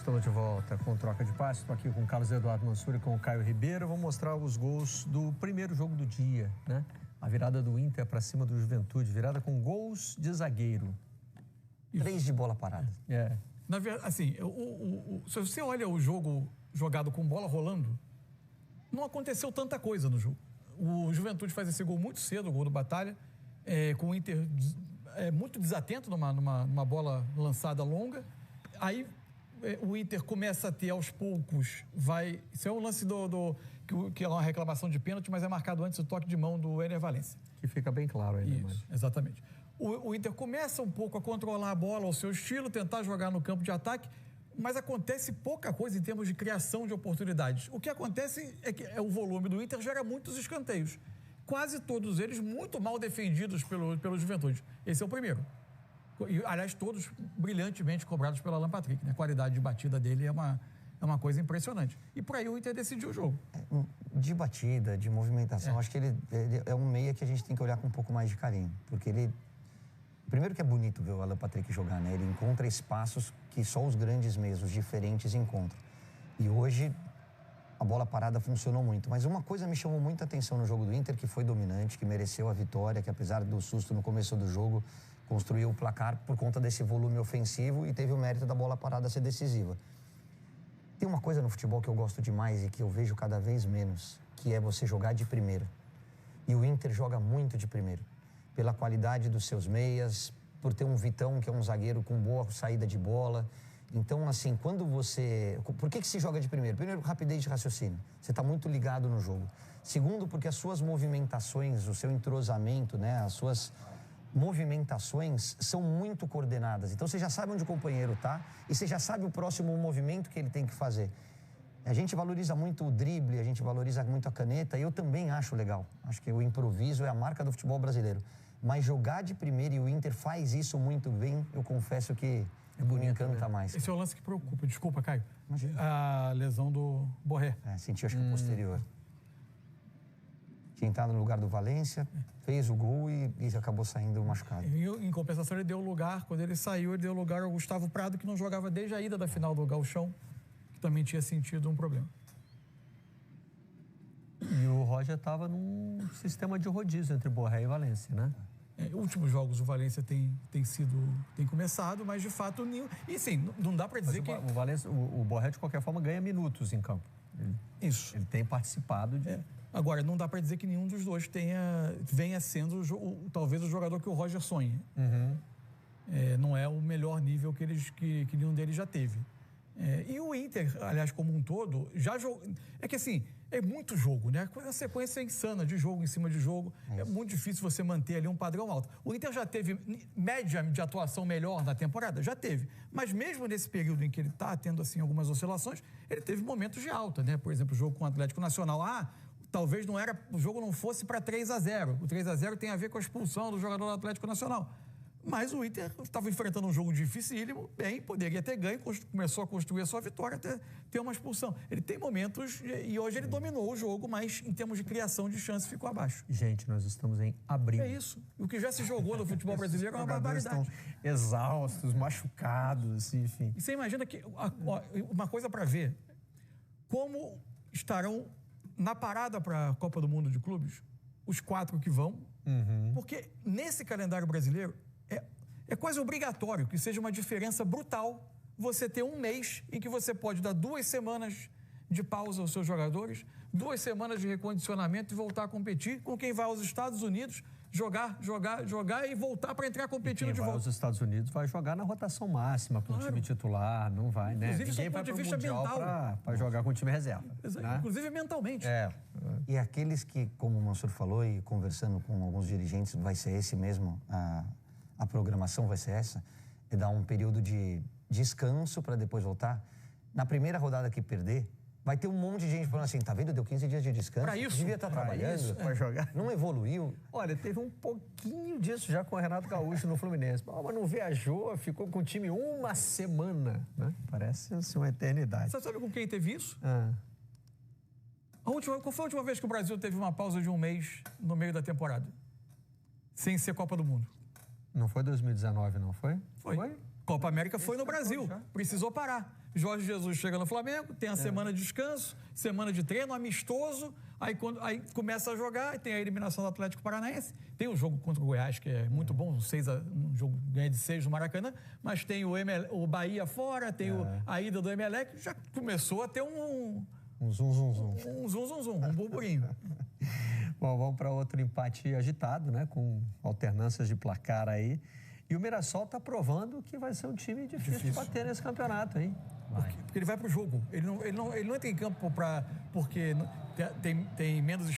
Estamos de volta com troca de passes. Estou aqui com o Carlos Eduardo Mansur e com o Caio Ribeiro. Vou mostrar os gols do primeiro jogo do dia, né? A virada do Inter para cima do Juventude, virada com gols de zagueiro. 3 de bola parada. Na verdade, assim, se você olha o jogo jogado com bola rolando, não aconteceu tanta coisa no jogo. O Juventude faz esse gol muito cedo, o gol do Batalha, com o Inter muito desatento numa bola lançada longa. Aí o Inter começa a ter aos poucos, isso é um lance que é uma reclamação de pênalti, mas é marcado antes do toque de mão do Ener Valencia. Que fica bem claro aí, né? Exatamente. O Inter começa um pouco a controlar a bola ao seu estilo, tentar jogar no campo de ataque, mas acontece pouca coisa em termos de criação de oportunidades. O que acontece é que o volume do Inter gera muitos escanteios. Quase todos eles muito mal defendidos pelo Juventude. Esse é o primeiro. E, aliás, todos brilhantemente cobrados pelo Alan Patrick, né? A qualidade de batida dele é uma coisa impressionante. E por aí o Inter decidiu o jogo. De batida, de movimentação, acho que ele é um meia que a gente tem que olhar com um pouco mais de carinho. Porque ele... Primeiro que é bonito ver o Alan Patrick jogar, né? Ele encontra espaços que só os grandes meios, os diferentes, encontram. E hoje a bola parada funcionou muito. Mas uma coisa me chamou muita atenção no jogo do Inter, que foi dominante, que mereceu a vitória, que apesar do susto no começo do jogo, construiu o placar por conta desse volume ofensivo e teve o mérito da bola parada ser decisiva. Tem uma coisa no futebol que eu gosto demais e que eu vejo cada vez menos, que é você jogar de primeira. E o Inter joga muito de primeiro. Pela qualidade dos seus meias, por ter um Vitão, que é um zagueiro com boa saída de bola. Então, assim, quando você... Por que se joga de primeiro? Primeiro, rapidez de raciocínio. Você está muito ligado no jogo. Segundo, porque as suas movimentações, o seu entrosamento, né, as suas movimentações são muito coordenadas. Então, você já sabe onde o companheiro está e você já sabe o próximo movimento que ele tem que fazer. A gente valoriza muito o drible, a gente valoriza muito a caneta, e eu também acho legal. Acho que o improviso é a marca do futebol brasileiro. Mas jogar de primeira, e o Inter faz isso muito bem, eu confesso que me encanta mais. Esse é o lance que preocupa. Desculpa, Caio. Imagina. A lesão do Borré. Senti, acho que o posterior. Tinha entrado no lugar do Valencia, fez o gol e acabou saindo machucado. Em compensação, ele deu lugar, quando ele saiu, ele deu lugar ao Gustavo Prado, que não jogava desde a ida da final do Gauchão, que também tinha sentido um problema. E o Roger estava num sistema de rodízio entre Borré e Valencia, né? Últimos jogos o Valencia tem começado, mas de fato nenhum. E sim, não dá para dizer que o Borré de qualquer forma ganha minutos em campo. Ele tem participado de... Agora, não dá para dizer que nenhum dos dois venha sendo talvez o jogador que o Roger sonha. Não é o melhor nível que nenhum deles já teve. E o Inter, aliás, como um todo, já jogou... É que assim, é muito jogo, né? A sequência é insana de jogo em cima de jogo. É muito difícil você manter ali um padrão alto. O Inter já teve média de atuação melhor na temporada? Já teve. Mas mesmo nesse período em que ele está tendo, assim, algumas oscilações, ele teve momentos de alta, né? Por exemplo, o jogo com o Atlético Nacional. Talvez o jogo não fosse para 3-0. O 3-0 tem a ver com a expulsão do jogador do Atlético Nacional. Mas o Inter estava enfrentando um jogo dificílimo, poderia ter ganho, começou a construir a sua vitória até ter uma expulsão. Ele tem momentos, e hoje ele dominou o jogo, mas em termos de criação de chance ficou abaixo. Gente, nós estamos em abril. É isso. O que já se jogou no futebol brasileiro é uma barbaridade. Estão exaustos, machucados, enfim. E você imagina que, uma coisa para ver, como estarão na parada para a Copa do Mundo de Clubes, os 4 que vão, porque nesse calendário brasileiro, é quase obrigatório que seja uma diferença brutal você ter um mês em que você pode dar 2 semanas de pausa aos seus jogadores, 2 semanas de recondicionamento e voltar a competir com quem vai aos Estados Unidos jogar e voltar para entrar competindo de volta. Quem vai aos Estados Unidos vai jogar na rotação máxima com o time titular, não vai, né? Inclusive, ninguém vai para o Mundial para jogar com o time reserva. Né? Inclusive mentalmente. E aqueles que, como o Mansur falou, e conversando com alguns dirigentes, vai ser esse mesmo... A programação vai ser essa, é dar um período de descanso para depois voltar. Na primeira rodada que perder, vai ter um monte de gente falando assim, tá vendo, deu 15 dias de descanso. Para isso. Devia estar trabalhando. Para jogar. Não evoluiu. Olha, teve um pouquinho disso já com o Renato Gaúcho no Fluminense. Mas não viajou, ficou com o time uma semana, né? Parece assim, uma eternidade. Você sabe com quem teve isso? Qual foi a última vez que o Brasil teve uma pausa de um mês no meio da temporada? Sem ser Copa do Mundo? Não foi 2019, não foi? Foi. Copa América foi no Brasil, precisou parar. Jorge Jesus chega no Flamengo, tem a semana de descanso, semana de treino, amistoso, aí começa a jogar, tem a eliminação do Atlético Paranaense, tem o jogo contra o Goiás, que é muito bom, um jogo ganha de 6 no Maracanã, mas tem o Bahia fora, tem a ida do Emelec, já começou a ter um burburinho. Bom, vamos para outro empate agitado, né? Com alternâncias de placar aí. E o Mirassol está provando que vai ser um time difícil de bater nesse campeonato, hein? Porque ele vai para o jogo. Ele não entra em campo porque tem menos...